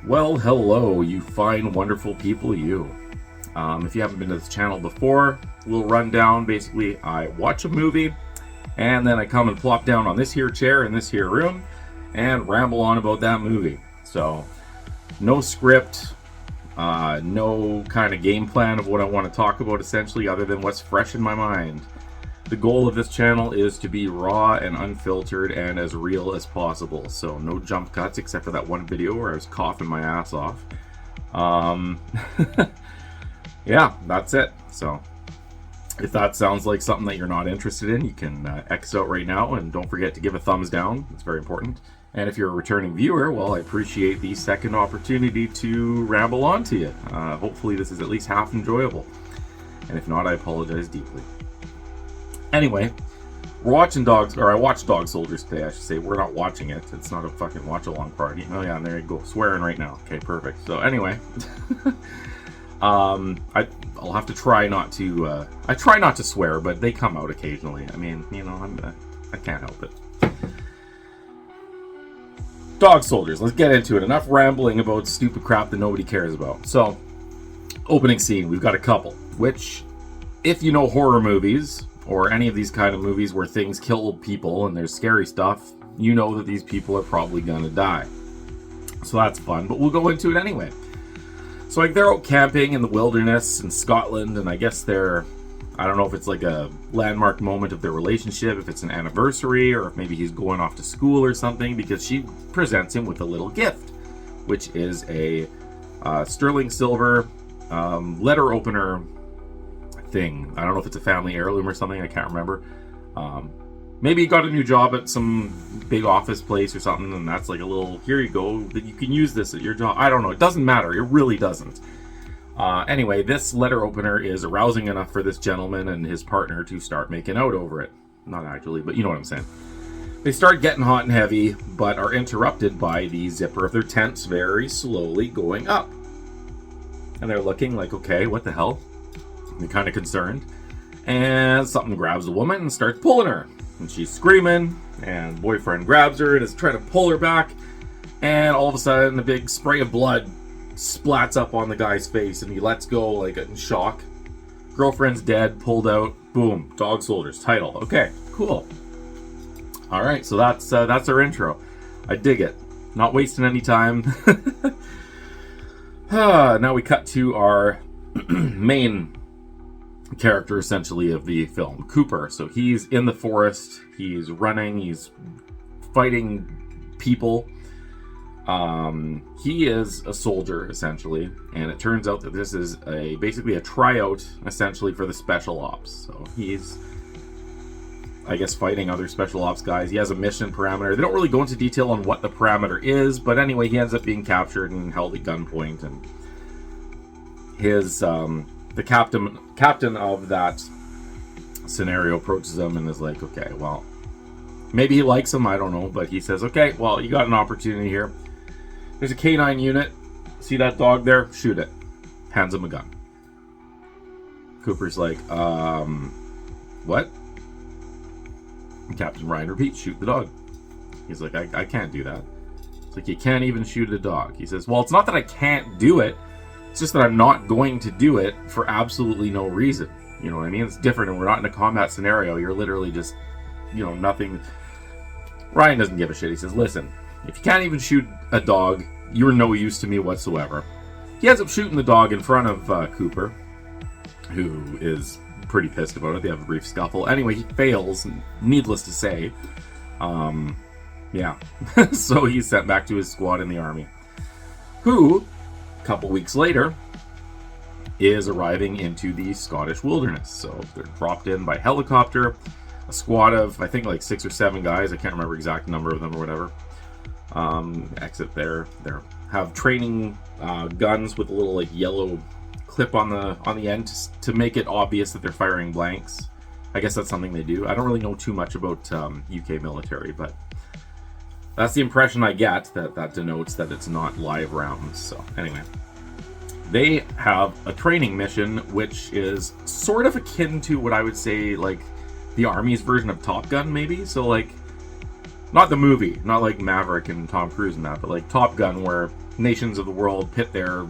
Well, hello, you fine, wonderful people, you. If you haven't been to this channel before, a little rundown. Basically, I watch a movie, and then I come and plop down on this here chair in this here room, and ramble on about that movie. So, no script, no kind of game plan of what I want to talk about, essentially, other than what's fresh in my mind. The goal of this channel is to be raw and unfiltered and as real as possible. So no jump cuts except for that one video where I was coughing my ass off. Yeah, that's it. So if that sounds like something that you're not interested in, you can X out right now, and don't forget to give a thumbs down. It's very important. And if you're a returning viewer, well, I appreciate the second opportunity to ramble on to you. Hopefully this is at least half enjoyable. And if not, I apologize deeply. Anyway, we're watching I watched Dog Soldiers today, I should say. We're not watching it. It's not a fucking watch-along party. Oh yeah, and there you go. Swearing right now. Okay, perfect. So anyway, I'll have to try not to, I try not to swear, but they come out occasionally. I mean, you know, I can't help it. Dog Soldiers, let's get into it. Enough rambling about stupid crap that nobody cares about. So, opening scene, we've got a couple, which, if you know horror movies, or any of these kind of movies where things kill people and there's scary stuff, you know that these people are probably gonna die. So that's fun, but we'll go into it anyway. So like they're out camping in the wilderness in Scotland, and I guess I don't know if it's like a landmark moment of their relationship, if it's an anniversary, or if maybe he's going off to school or something, because she presents him with a little gift, which is a sterling silver letter opener thing. I don't know if it's a family heirloom or something. I can't remember. Maybe he got a new job at some big office place or something, and that's like a little, here you go, that you can use this at your job. I don't know. It doesn't matter. It really doesn't. Anyway, this letter opener is arousing enough for this gentleman and his partner to start making out over it. Not actually, but you know what I'm saying. They start getting hot and heavy, but are interrupted by the zipper of their tents very slowly going up. And they're looking like, okay, what the hell? They're kind of concerned, and something grabs the woman and starts pulling her, and she's screaming, and boyfriend grabs her and is trying to pull her back, and all of a sudden a big spray of blood splats up on the guy's face, and he lets go like in shock. Girlfriend's dead, pulled out, boom, Dog Soldiers title. Okay, cool. All right, so that's our intro. I dig it. Not wasting any time. Now we cut to our main character essentially of the film, Cooper. So he's in the forest, he's running, he's fighting people. He is a soldier essentially, and it turns out that this is basically a tryout essentially for the special ops. So he's, I guess, fighting other special ops guys. He has a mission parameter. They don't really go into detail on what the parameter is, but anyway, he ends up being captured and held at gunpoint, and his the captain of that scenario approaches him and is like, okay, well, maybe he likes him, I don't know, but he says, okay, well, you got an opportunity here. There's a K9 unit. See that dog there? Shoot it. Hands him a gun. Cooper's like, what? And Captain Ryan repeats, shoot the dog. He's like, I can't do that. It's like, you can't even shoot a dog. He says, well, it's not that I can't do it. It's just that I'm not going to do it for absolutely no reason. You know what I mean? It's different, and we're not in a combat scenario. You're literally just, you know, nothing. Ryan doesn't give a shit. He says, listen, if you can't even shoot a dog, you're no use to me whatsoever. He ends up shooting the dog in front of Cooper, who is pretty pissed about it. They have a brief scuffle. Anyway, he fails, needless to say. Yeah. So he's sent back to his squad in the army, who, a couple weeks later, is arriving into the Scottish wilderness. So they're dropped in by helicopter. A squad of, I think, like 6 or 7 guys. I can't remember exact number of them or whatever. Exit there. They have training guns with a little like yellow clip on the end to make it obvious that they're firing blanks. I guess that's something they do. I don't really know too much about UK military, but that's the impression I get, that denotes that it's not live rounds. So anyway, they have a training mission which is sort of akin to what I would say like the Army's version of Top Gun, maybe. So like, not the movie, not like Maverick and Tom Cruise and that, but like Top Gun, where nations of the world pit their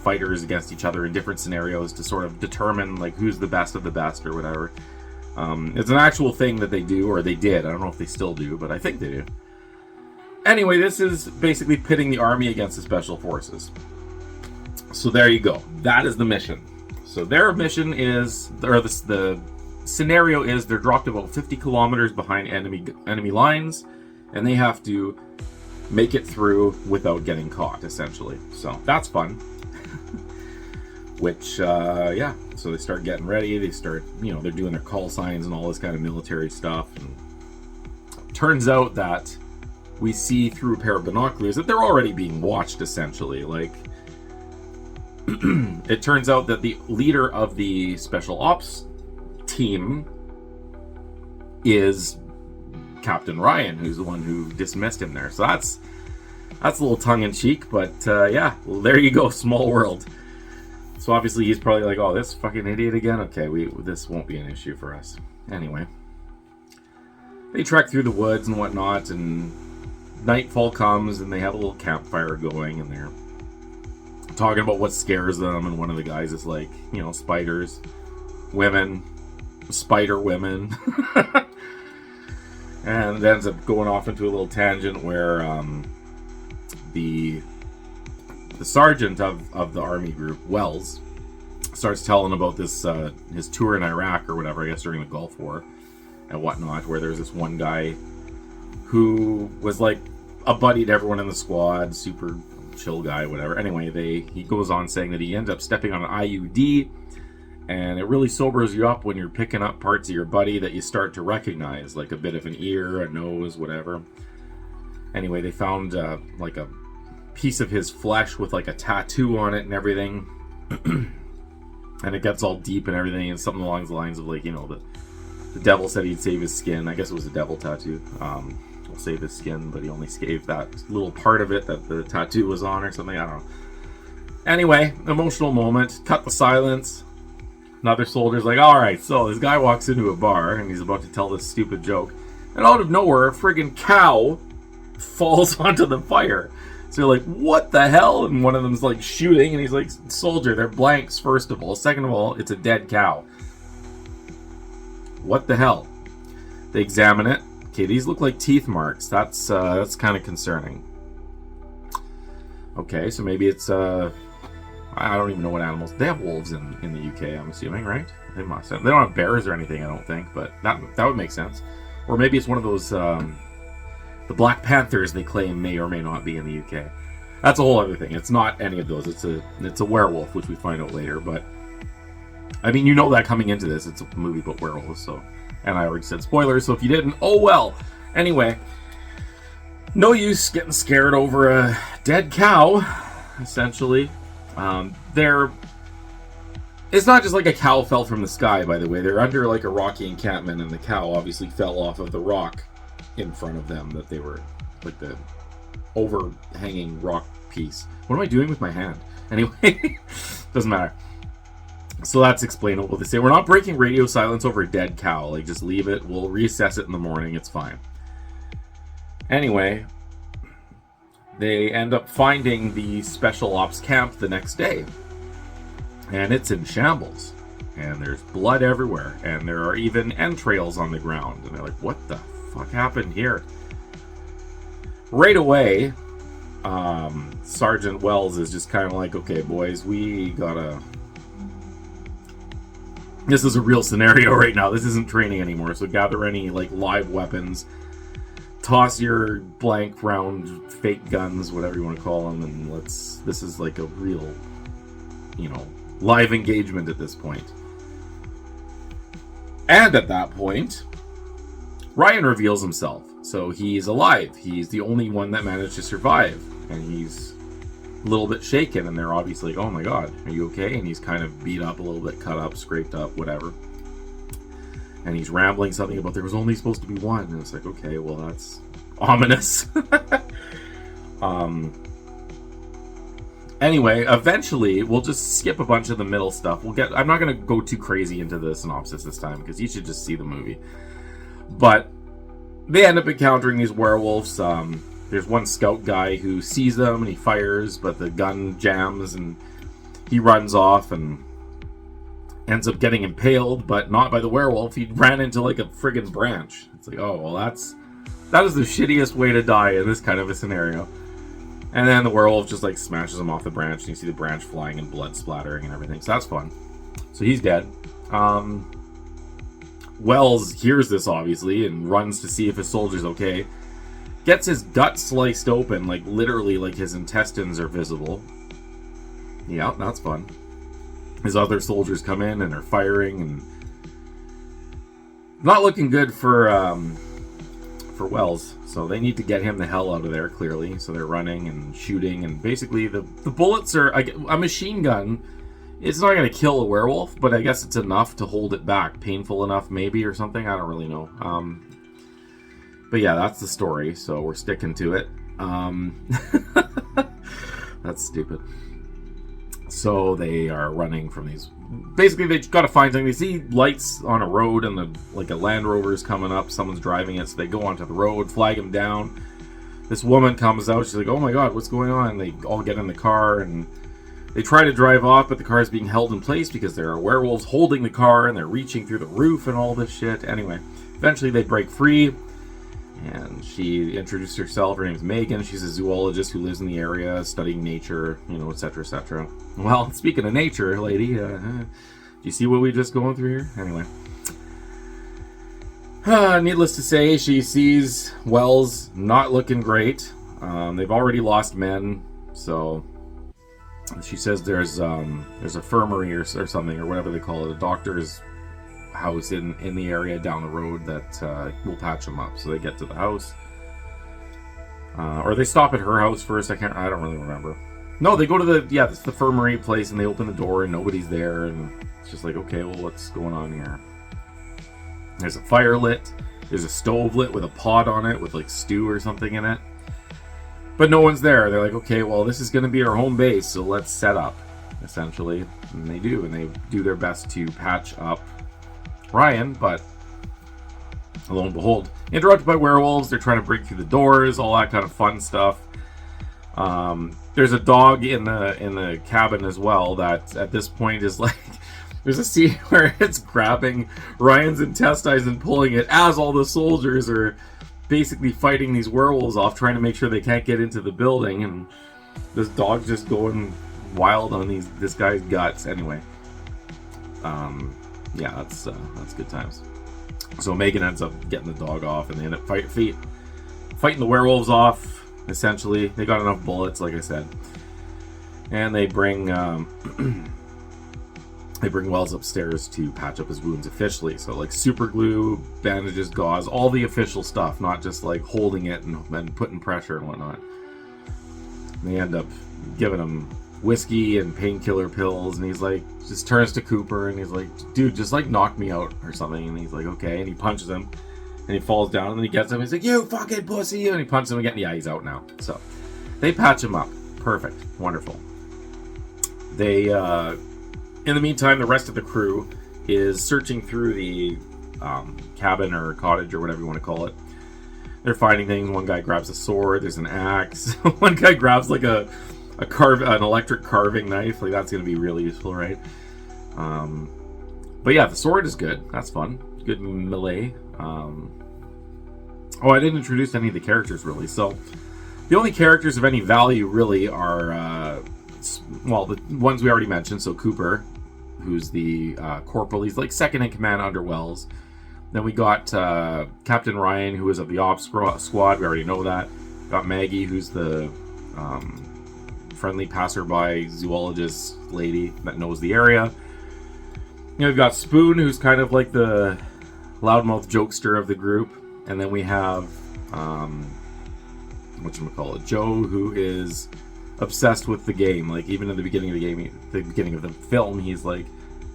fighters against each other in different scenarios to sort of determine like who's the best of the best or whatever. It's an actual thing that they do, or they did. I don't know if they still do, but I think they do. Anyway, this is basically pitting the army against the special forces. So there you go. That is the mission. So their mission is, or the scenario is, they're dropped about 50 kilometers behind enemy lines, and they have to make it through without getting caught, essentially. So that's fun. Which, yeah. So they start getting ready. They start, they're doing their call signs and all this kind of military stuff. And turns out that we see through a pair of binoculars that they're already being watched, essentially. Like, it turns out that the leader of the special ops team is Captain Ryan, who's the one who dismissed him there. So that's a little tongue-in-cheek, but yeah, well, there you go, small world. So obviously he's probably like, oh, this fucking idiot again? Okay, this won't be an issue for us. Anyway, they trek through the woods and whatnot, and nightfall comes, and they have a little campfire going, and they're talking about what scares them, and one of the guys is like, spiders, women, spider women. And it ends up going off into a little tangent where the sergeant of the army group, Wells, starts telling about this his tour in Iraq or whatever, I guess during the Gulf War and whatnot, where there's this one guy who was like a buddy to everyone in the squad, super chill guy, whatever. Anyway, he goes on saying that he ends up stepping on an IUD, and it really sobers you up when you're picking up parts of your buddy that you start to recognize, like a bit of an ear, a nose, whatever. Anyway, they found like a piece of his flesh with like a tattoo on it and everything. And it gets all deep and everything, and something along the lines of like, the devil said he'd save his skin. I guess it was a devil tattoo. He'll save his skin, but he only saved that little part of it that the tattoo was on or something. I don't know. Anyway, emotional moment. Cut the silence. Another soldier's like, alright, so this guy walks into a bar and he's about to tell this stupid joke, and out of nowhere, a friggin' cow falls onto the fire. So you're like, what the hell? And one of them's like shooting, and he's like, soldier, they're blanks, first of all. Second of all, it's a dead cow. What the hell? They examine it. Okay, these look like teeth marks. That's kind of concerning. Okay, so maybe it's, I don't even know what animals. They have wolves in the UK, I'm assuming, right? They must have. They don't have bears or anything, I don't think, but that would make sense. Or maybe it's one of those, the Black Panthers they claim may or may not be in the UK. That's a whole other thing. It's not any of those. It's a werewolf, which we find out later. But I mean, that coming into this, it's a movie about werewolves. So, and I already said spoilers. So if you didn't, oh well. Anyway, no use getting scared over a dead cow. Essentially, it's not just like a cow fell from the sky. By the way, they're under like a rocky encampment, and the cow obviously fell off of the rock in front of them, that they were like the overhanging rock piece. What am I doing with my hand? Anyway, doesn't matter. So that's explainable. They say, we're not breaking radio silence over a dead cow. Like, just leave it. We'll reassess it in the morning. It's fine. Anyway, they end up finding the special ops camp the next day. And it's in shambles. And there's blood everywhere. And there are even entrails on the ground. And they're like, what the fuck happened here? Right away, Sergeant Wells is just kind of like, okay, boys, this is a real scenario right now. This isn't training anymore. So gather any like live weapons, toss your blank round fake guns, whatever you want to call them, and this is like a real, live engagement at this point. And at that point, Ryan reveals himself. So he's alive. He's the only one that managed to survive. And he's a little bit shaken. And they're obviously like, oh my god, are you okay? And he's kind of beat up a little bit, cut up, scraped up, whatever. And he's rambling something about there was only supposed to be one. And it's like, okay, well, that's ominous. Anyway, eventually, we'll just skip a bunch of the middle stuff. I'm not going to go too crazy into the synopsis this time, because you should just see the movie. But they end up encountering these werewolves. there's one scout guy who sees them and he fires, but the gun jams and he runs off and ends up getting impaled, but not by the werewolf. He ran into like a friggin' branch. It's like, oh, well, that is the shittiest way to die in this kind of a scenario. And then the werewolf just like smashes him off the branch, and you see the branch flying and blood splattering and everything. So that's fun. So he's dead. Wells hears this obviously and runs to see if his soldier's okay. Gets his gut sliced open, like literally, like his intestines are visible. Yeah, that's fun. His other soldiers come in and they're firing, and not looking good for Wells. So they need to get him the hell out of there, clearly. So they're running and shooting, and basically the bullets are a machine gun. It's not going to kill a werewolf, but I guess it's enough to hold it back. Painful enough, maybe, or something. I don't really know. But yeah, that's the story, so we're sticking to it. That's stupid. So they are running from these. Basically, they got to find something. They see lights on a road, and like a Land Rover is coming up. Someone's driving it, so they go onto the road, flag him down. This woman comes out. She's like, "Oh my God, what's going on?" And they all get in the car, and they try to drive off, but the car is being held in place because there are werewolves holding the car, and they're reaching through the roof and all this shit. Anyway, eventually they break free. And she introduced herself. Her name's Megan. She's a zoologist who lives in the area, studying nature, etc., etc. Well, speaking of nature, lady, do you see what we just going through here? Anyway. Needless to say, she sees Wells not looking great. They've already lost men, so she says there's a infirmary or something, or whatever they call it, a doctor's house in the area down the road that will patch them up. So they get to the house, or they stop at her house first. I don't really remember. No, they go to the infirmary place, and they open the door and nobody's there, and it's just like, okay, well, what's going on here? There's a fire lit. There's a stove lit with a pot on it with like stew or something in it, but no one's there. They're like, okay, well, this is going to be our home base, so let's set up, essentially. And they do, and they do their best to patch up Ryan, but lo and behold, interrupted by werewolves. They're trying to break through the doors, all that kind of fun stuff. There's a dog in the cabin as well that at this point is like, there's a scene where it's grabbing Ryan's intestines and pulling it as all the soldiers are basically fighting these werewolves off, trying to make sure they can't get into the building, and this dog just going wild on this guy's guts. Anyway, yeah, that's good times. So Megan ends up getting the dog off, and they end up fighting the werewolves off. Essentially, they got enough bullets, like I said, and they bring Wells upstairs to patch up his wounds officially. So like super glue, bandages, gauze, all the official stuff, not just like holding it and putting pressure and whatnot. And they end up giving him whiskey and painkiller pills, and he's like, just turns to Cooper and he's like, dude, just like knock me out or something. And he's like, okay, and he punches him and he falls down, and then he gets him, he's like, you fucking pussy, and he punches him again. Yeah, he's out now. So they patch him up. Perfect. Wonderful. They in the meantime, the rest of the crew is searching through the cabin or cottage or whatever you want to call it. They're finding things. One guy grabs a sword, there's an axe. One guy grabs like an electric carving knife. Like, that's going to be really useful, right? But yeah, the sword is good. That's fun. Good melee. I didn't introduce any of the characters, really. So the only characters of any value, really, are, the ones we already mentioned. So Cooper, who's the corporal. He's like second in command under Wells. Then we got Captain Ryan, who is of the ops squad. We already know that. Got Maggie, who's the friendly passerby zoologist lady that knows the area. We've got Spoon, who's kind of like the loudmouth jokester of the group. And then we have Joe, who is obsessed with the game. Like, even in the beginning of the game, the beginning of the film, he's like,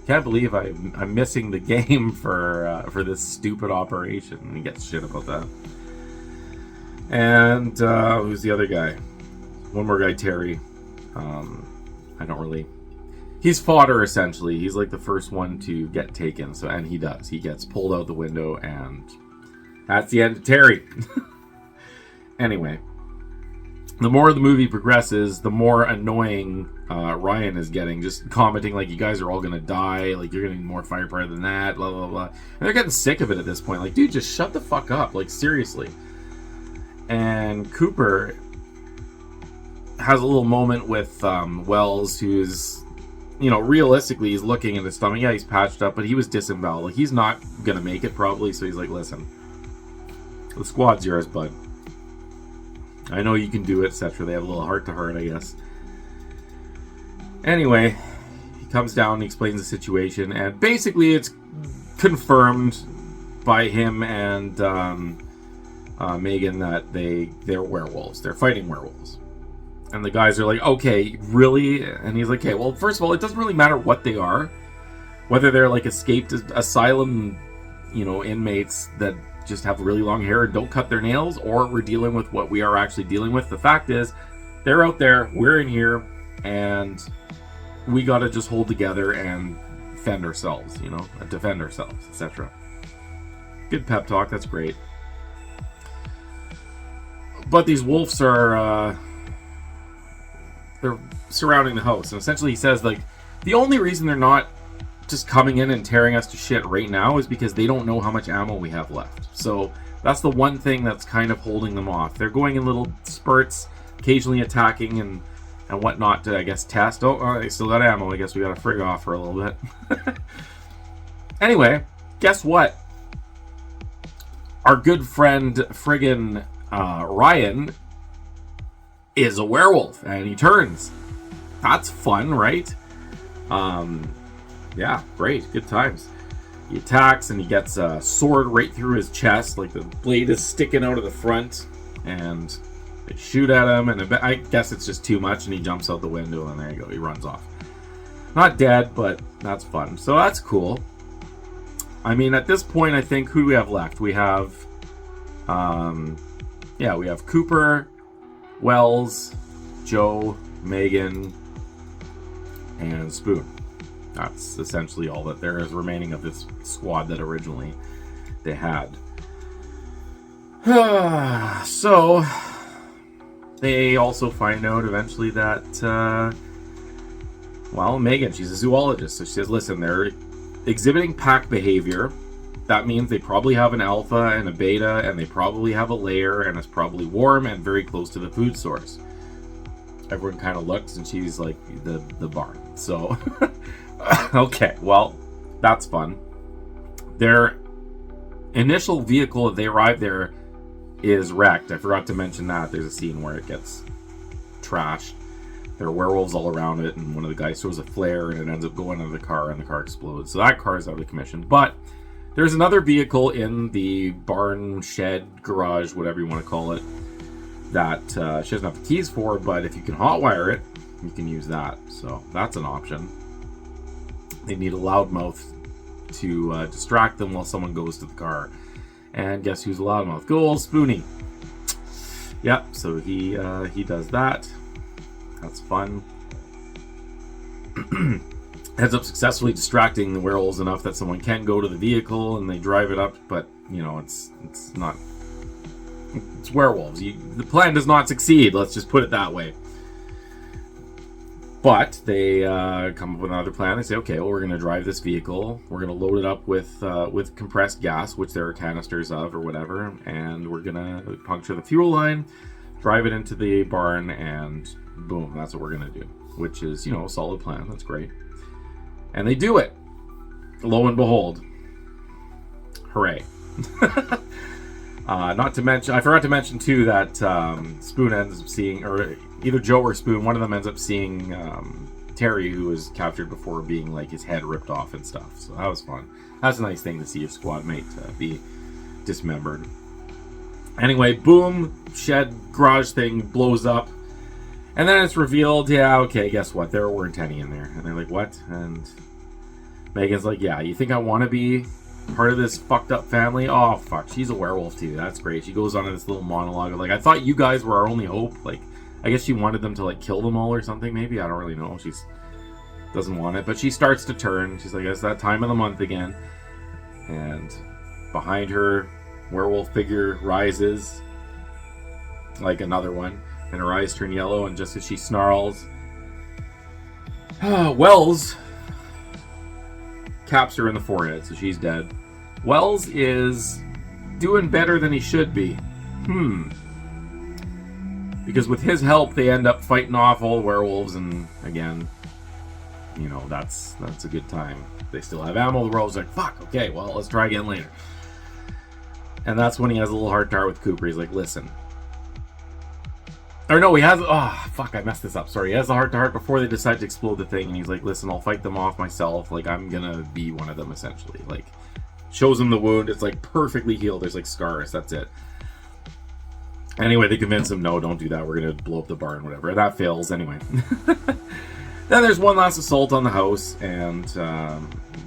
can't believe I'm missing the game for this stupid operation. And he gets shit about that. And who's the other guy? One more guy, Terry. He's fodder, essentially. He's like the first one to get taken. And he does. He gets pulled out the window, and that's the end of Terry. Anyway, the more the movie progresses, the more annoying Ryan is getting, just commenting like, you guys are all gonna die, like you're gonna need more firepower than that, blah blah blah. And they're getting sick of it at this point. Like, dude, just shut the fuck up, like seriously. And Cooper has a little moment with Wells, who's, you know, realistically, he's looking at his stomach. Yeah, he's patched up, but he was disemboweled. Like, he's not gonna make it probably. So he's like, listen, the squad's yours, bud. I know you can do it, etc. They have a little heart to heart, I guess. Anyway, he comes down and explains the situation, and basically it's confirmed by him and Megan that they're werewolves. They're fighting werewolves. And the guys are like, okay, really? And he's like, okay, well, first of all, it doesn't really matter what they are. Whether they're like escaped asylum, you know, inmates that just have really long hair and don't cut their nails, or we're dealing with what we are actually dealing with. The fact is, they're out there, we're in here, and we gotta just hold together and defend ourselves, you know, etc. Good pep talk, that's great. But these wolves are, they're surrounding the house, and essentially he says, like, the only reason they're not just coming in and tearing us to shit right now is because they don't know how much ammo we have left. So that's the one thing that's kind of holding them off. They're going in little spurts, occasionally attacking and whatnot to, I guess, test. Oh, they still got ammo. I guess we got to frig off for a little bit. Anyway, guess what? Our good friend friggin' Ryan is a werewolf, and he turns. That's fun, right? Yeah, great, good times. He attacks and he gets a sword right through his chest, like the blade is sticking out of the front, and they shoot at him, and I guess it's just too much, and he jumps out the window, and there you go, he runs off. Not dead, but that's fun. So that's cool. I mean, at this point, I think, who do we have left? We have, we have Cooper, Wells, Joe, Megan, and Spoon. That's essentially all that there is remaining of this squad that originally they had. So, they also find out eventually that, Megan, she's a zoologist, so she says, listen, they're exhibiting pack behavior. That means they probably have an alpha and a beta, and they probably have a lair, and it's probably warm and very close to the food source. Everyone kind of looks, and she's like, the barn. So, okay, well, that's fun. Their initial vehicle that they arrive there is wrecked. I forgot to mention that. There's a scene where it gets trashed. There are werewolves all around it, and one of the guys throws a flare, and it ends up going into the car, and the car explodes. So that car is out of commission. But there's another vehicle in the barn, shed, garage, whatever you want to call it, that she doesn't have the keys for, but if you can hotwire it, you can use that. So that's an option. They need a loudmouth to distract them while someone goes to the car. And guess who's a loudmouth? Good old Spoonie. Yep, so he does that. That's fun. Ends up successfully distracting the werewolves enough that someone can go to the vehicle and they drive it up, but you know, it's not. It's werewolves. The plan does not succeed. Let's just put it that way. But they come up with another plan. They say, okay, well, we're going to drive this vehicle. We're going to load it up with compressed gas, which there are canisters of or whatever, and we're going to puncture the fuel line, drive it into the barn, and boom, that's what we're going to do. Which is, you know, a solid plan. That's great. And they do it. Lo and behold. Hooray. Not to mention, I forgot to mention too that Spoon ends up seeing, or either Joe or Spoon, one of them ends up seeing Terry, who was captured before, being like his head ripped off and stuff. So that was fun. That's a nice thing to see your squad mate be dismembered. Anyway, boom, shed garage thing blows up, and then it's revealed, yeah, okay, guess what? There weren't any in there. And they're like, what? And Megan's like, yeah, you think I want to be part of this fucked up family? Oh fuck, she's a werewolf too. That's great. She goes on to this little monologue of like, I thought you guys were our only hope. Like, I guess she wanted them to like kill them all or something. Maybe, I don't really know. She's doesn't want it, but she starts to turn. She's like, it's that time of the month again. And behind her, werewolf figure rises, like another one, and her eyes turn yellow, and just as she snarls, Wells caps her in the forehead, so she's dead. Wells is doing better than he should be. Because with his help, they end up fighting off all the werewolves, and again, you know, that's a good time. They still have ammo. The werewolves are like, fuck, okay, well, let's try again later. And that's when he has a little heart-to-heart with Cooper. He's like, listen. Or no, he has... Oh, fuck, I messed this up. Sorry. He has a heart-to-heart before they decide to explode the thing. And he's like, listen, I'll fight them off myself. Like, I'm gonna be one of them, essentially. Like, shows him the wound. It's, like, perfectly healed. There's, like, scars. That's it. Anyway, they convince him, no, don't do that. We're gonna blow up the barn, whatever. That fails, anyway. Then there's one last assault on the house, and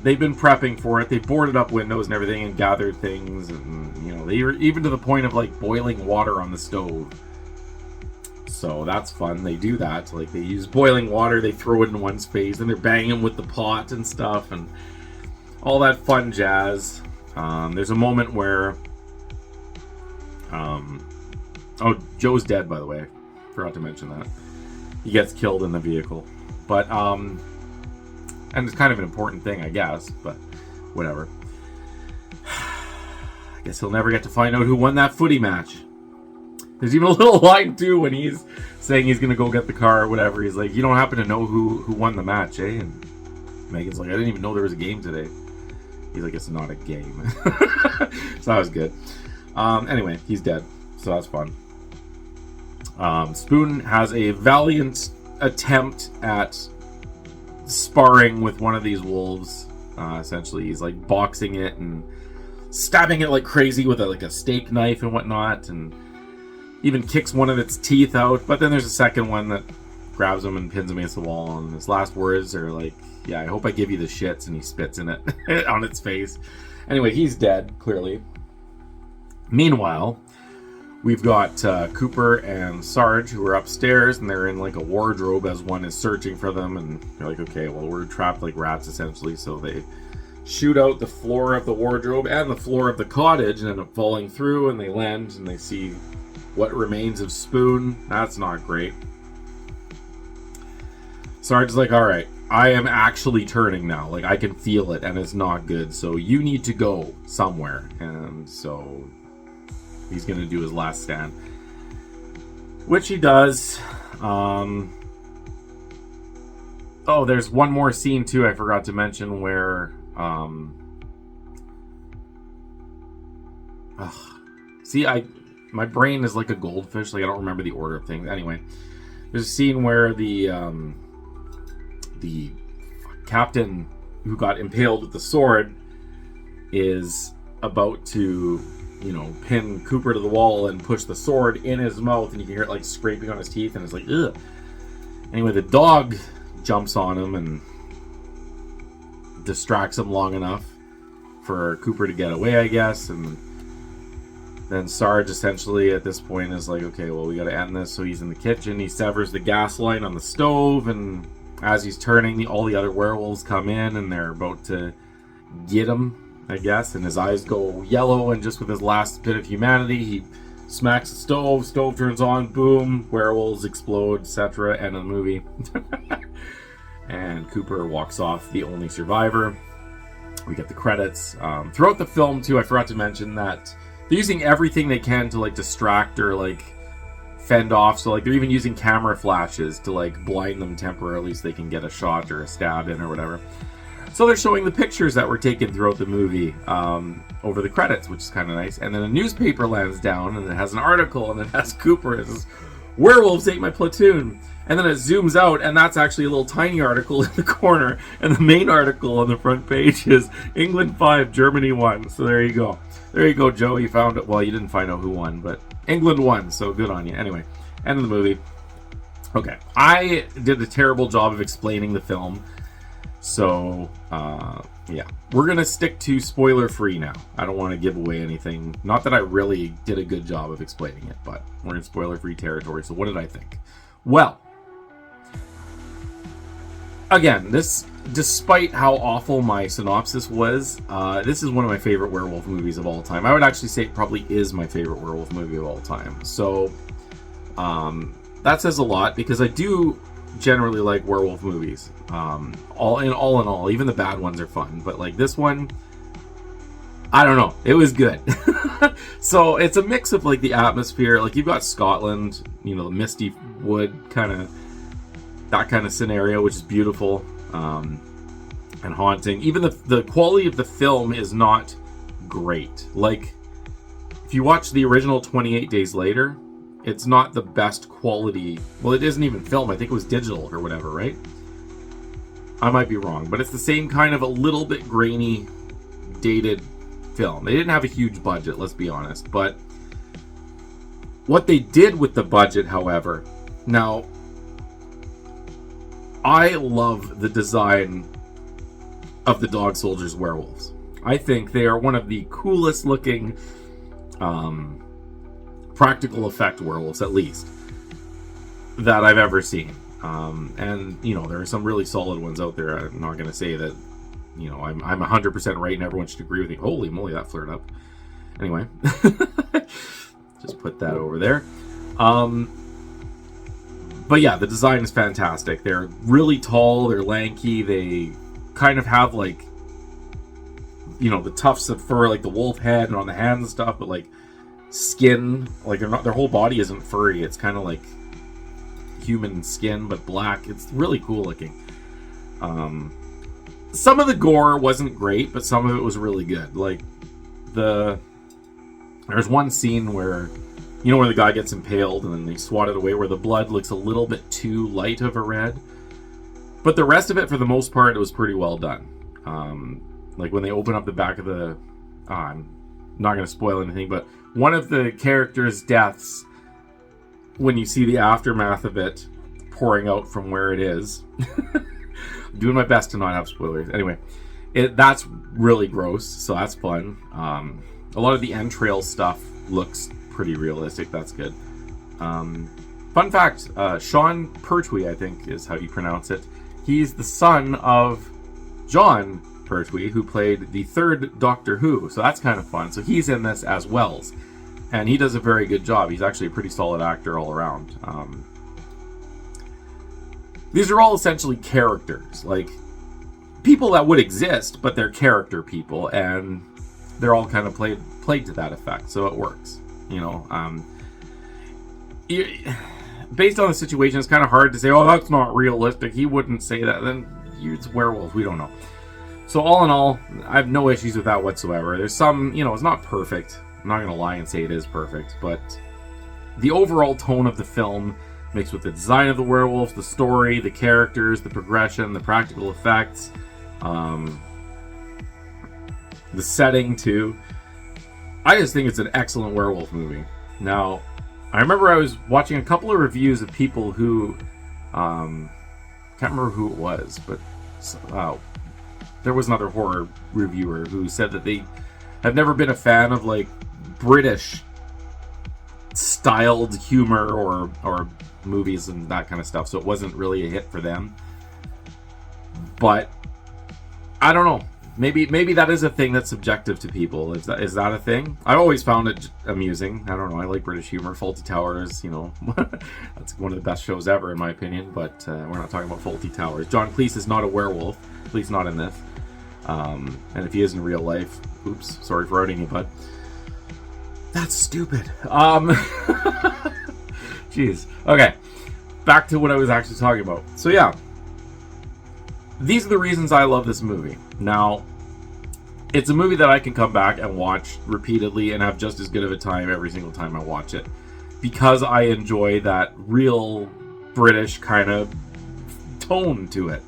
they've been prepping for it. They boarded up windows and everything and gathered things, and, you know, they were even to the point of, like, boiling water on the stove. So that's fun. They do that. Like, they use boiling water, they throw it in one's face, and they're banging him with the pot and stuff, and all that fun jazz. There's a moment where... oh, Joe's dead, by the way. Forgot to mention that. He gets killed in the vehicle. But, and it's kind of an important thing, I guess, but whatever. I guess he'll never get to find out who won that footy match. There's even a little line, too, when he's saying he's going to go get the car or whatever. He's like, you don't happen to know who won the match, eh? And Megan's like, I didn't even know there was a game today. He's like, it's not a game. So that was good. Anyway, he's dead, so that's fun. Spoon has a valiant attempt at sparring with one of these wolves. Essentially, he's like boxing it and stabbing it like crazy with a steak knife and whatnot, and even kicks one of its teeth out. But then there's a second one that grabs him and pins him against the wall, and his last words are like, yeah, I hope I give you the shits, and he spits in it on its face. Anyway, he's dead, clearly. Meanwhile, we've got Cooper and Sarge, who are upstairs, and they're in like a wardrobe as one is searching for them, and they're like, okay, well, we're trapped like rats, essentially, so they shoot out the floor of the wardrobe and the floor of the cottage and end up falling through, and they land, and they see what remains of Spoon. That's not great. Sarge is like, alright, I am actually turning now, like, I can feel it, and it's not good, so you need to go somewhere, and so... he's going to do his last stand. Which he does. Oh, there's one more scene, too, I forgot to mention, where... see, my brain is like a goldfish. Like, I don't remember the order of things. Anyway, there's a scene where the captain who got impaled with the sword is about to... you know, pin Cooper to the wall and push the sword in his mouth, and you can hear it like scraping on his teeth, and it's like, ugh. Anyway, the dog jumps on him and distracts him long enough for Cooper to get away, I guess, and then Sarge essentially at this point is like, okay, well, we gotta end this, so he's in the kitchen, he severs the gas line on the stove, and as he's turning, all the other werewolves come in, and they're about to get him, I guess, and his eyes go yellow, and just with his last bit of humanity, he smacks the stove turns on, boom, werewolves explode, etc. End of the movie. And Cooper walks off, the only survivor. We get the credits. Throughout the film, too, I forgot to mention that they're using everything they can to, like, distract or, like, fend off. So, like, they're even using camera flashes to, like, blind them temporarily so they can get a shot or a stab in or whatever. So they're showing the pictures that were taken throughout the movie over the credits, which is kind of nice. And then a newspaper lands down, and it has an article, and it has Cooper. It says, "Werewolves ate my platoon." And then it zooms out, and that's actually a little tiny article in the corner. And the main article on the front page is England 5, Germany 1. So there you go. There you go, Joe. You found it. Well, you didn't find out who won, but England won, so good on you. Anyway, end of the movie. Okay. I did a terrible job of explaining the film. So, yeah. We're going to stick to spoiler-free now. I don't want to give away anything. Not that I really did a good job of explaining it, but we're in spoiler-free territory. So what did I think? Well, again, this, despite how awful my synopsis was, this is one of my favorite werewolf movies of all time. I would actually say it probably is my favorite werewolf movie of all time. So, that says a lot, because I do generally like werewolf movies. All in all, even the bad ones are fun, but like this one, I don't know, it was good. So it's a mix of like the atmosphere, like you've got Scotland, you know, the misty wood kind of, that kind of scenario, which is beautiful and haunting. Even the quality of the film is not great. Like if you watch the original 28 Days Later, it's not the best quality. Well, it isn't even film. I think it was digital or whatever, right? I might be wrong, but it's the same kind of a little bit grainy, dated film. They didn't have a huge budget, let's be honest. But what they did with the budget, however, now, I love the design of the dog soldiers werewolves. I think they are one of the coolest looking practical effect werewolves, at least, that I've ever seen. And, you know, there are some really solid ones out there. I'm not going to say that, you know, I'm 100% right and everyone should agree with me. Holy moly, that flared up. Anyway, just put that over there. But yeah, the design is fantastic. They're really tall, they're lanky, they kind of have like, you know, the tufts of fur, like the wolf head and on the hands and stuff, but like skin, like they're not, their whole body isn't furry. It's kind of like human skin, but black. It's really cool looking. Some of the gore wasn't great, but some of it was really good. Like there's one scene where, you know, where the guy gets impaled and then they swat it away, where the blood looks a little bit too light of a red. But the rest of it, for the most part, it was pretty well done. Like when they open up the back of the... I'm not going to spoil anything, but one of the characters' deaths, when you see the aftermath of it pouring out from where it is... I'm doing my best to not have spoilers. Anyway, that's really gross, so that's fun. A lot of the entrail stuff looks pretty realistic. That's good. Fun fact, Sean Pertwee, I think is how you pronounce it. He's the son of John Pertwee, who played the third Doctor Who. So that's kind of fun. So he's in this as Wells. And he does a very good job. He's actually a pretty solid actor all around. These are all essentially characters. Like, people that would exist, but they're character people. And they're all kind of played to that effect. So it works. You know, based on the situation, it's kind of hard to say, oh, that's not realistic. He wouldn't say that. Then it's werewolves. We don't know. So all in all, I have no issues with that whatsoever. There's some, you know, it's not perfect. I'm not going to lie and say it is perfect. But the overall tone of the film, mixed with the design of the werewolves, the story, the characters, the progression, the practical effects, the setting too. I just think it's an excellent werewolf movie. Now, I remember I was watching a couple of reviews of people who, can't remember who it was, but there was another horror reviewer who said that they have never been a fan of like British styled humor or movies and that kind of stuff, so it wasn't really a hit for them. But I don't know. Maybe that is a thing that's subjective to people. Is that a thing? I've always found it amusing. I don't know. I like British humor. Fawlty Towers, you know, that's one of the best shows ever in my opinion. But we're not talking about Fawlty Towers. John Cleese is not a werewolf. At least not in this. And if he is in real life, oops, sorry for outing you, but that's stupid. Jeez. Okay, back to what I was actually talking about. So yeah. These are the reasons I love this movie. Now, it's a movie that I can come back and watch repeatedly and have just as good of a time every single time I watch it. Because I enjoy that real British kind of tone to it.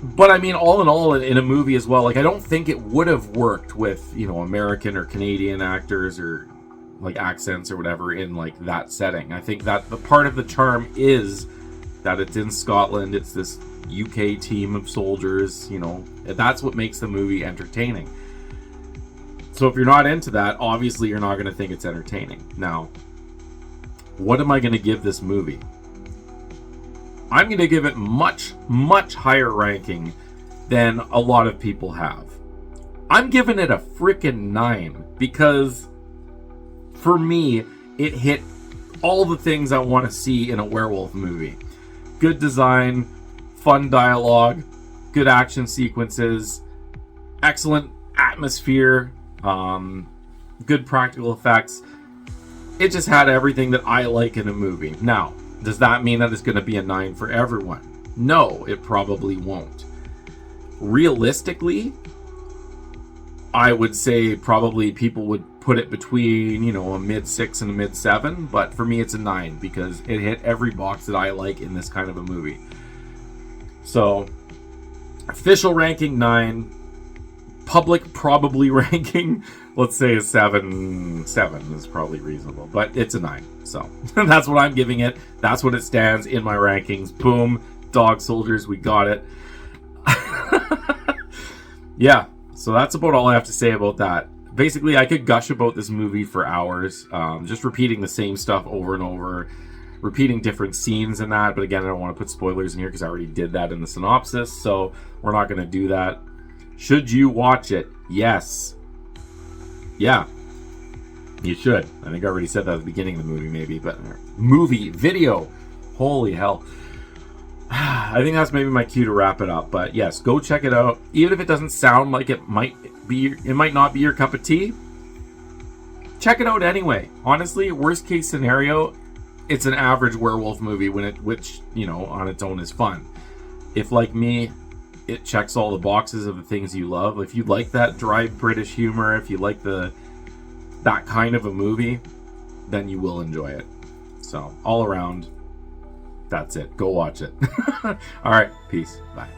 But I mean, all in all, in a movie as well, like I don't think it would have worked with, you know, American or Canadian actors or like accents or whatever in like that setting. I think that the part of the charm is that it's in Scotland, it's this UK team of soldiers, you know, that's what makes the movie entertaining. So if you're not into that, obviously you're not going to think it's entertaining. Now, what am I going to give this movie? I'm going to give it much, much higher ranking than a lot of people have. I'm giving it a freaking 9 because for me, it hit all the things I want to see in a werewolf movie. Good design, fun dialogue, good action sequences, excellent atmosphere, good practical effects. It just had everything that I like in a movie. Now, does that mean that it's going to be a 9 for everyone? No, it probably won't. Realistically, I would say probably people would put it between, a mid 6 and a mid 7, but for me it's a 9 because it hit every box that I like in this kind of a movie. So, official ranking 9, public probably ranking, let's say a 7. 7 is probably reasonable, but it's a 9. So, that's what I'm giving it. That's what it stands in my rankings. Boom, Dog Soldiers, we got it. Yeah, so that's about all I have to say about that. Basically, I could gush about this movie for hours, just repeating the same stuff over and over, repeating different scenes and that, but again, I don't want to put spoilers in here because I already did that in the synopsis, so we're not going to do that. Should you watch it? Yes. Yeah. You should. I think I already said that at the beginning of the movie, maybe, but video. Holy hell. I think that's maybe my cue to wrap it up, but yes, go check it out. Even if it doesn't sound like it might not be your cup of tea, check it out anyway. Honestly, worst case scenario, it's an average werewolf movie which on its own is fun. If like me, it checks all the boxes of the things you love. If you like that dry British humor, if you like that kind of a movie, then you will enjoy it. So all around, that's it. Go watch it. All right. Peace. Bye.